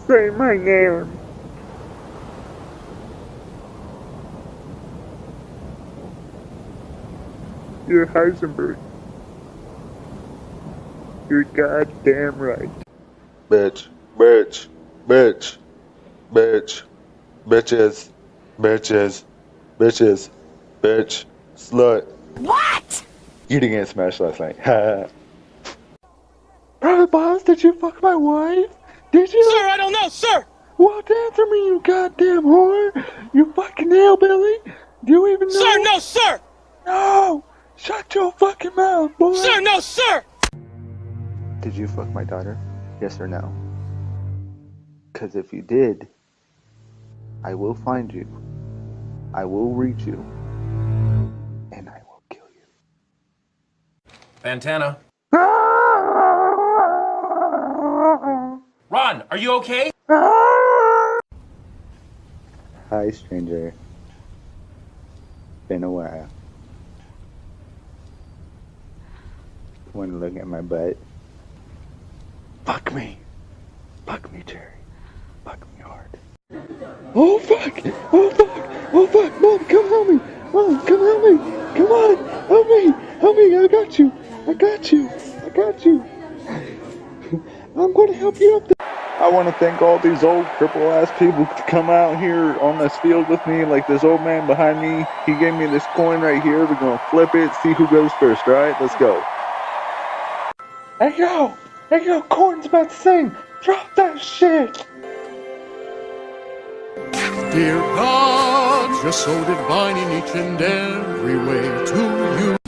Say my name. You're Heisenberg. You're goddamn right. Bitch, bitch, bitch, bitch, bitches, bitches, bitches, bitch, slut. What? You didn't get smashed last night. Private boss, did you fuck my wife? Did you? Sir, I don't know, sir! Well, answer me, you goddamn whore! You fucking hillbilly! Do you even know? Sir, no, sir! No! Shut your fucking mouth, boy! Sir, no, sir! Did you fuck my daughter? Yes or no? Because if you did, I will find you. I will reach you. And I will kill you. Fantana. Ron, are you okay? Hi, stranger. Been a while. Want to look at my butt? Fuck me. Fuck me, Jerry. Fuck me hard. Oh fuck! Oh fuck! Oh fuck! Mom, come help me! Mom, come help me! Come on! Help me! Help me! I got you! I got you! I got you! I'm gonna help you up there. I want to thank all these old cripple ass people to come out here on this field with me, like this old man behind me. He gave me this coin right here. We're gonna flip it, see who goes first, alright? Let's go. Hey yo! Hey yo, Corn's about to sing! Drop that shit! Dear God, you're so divine in each and every way to you.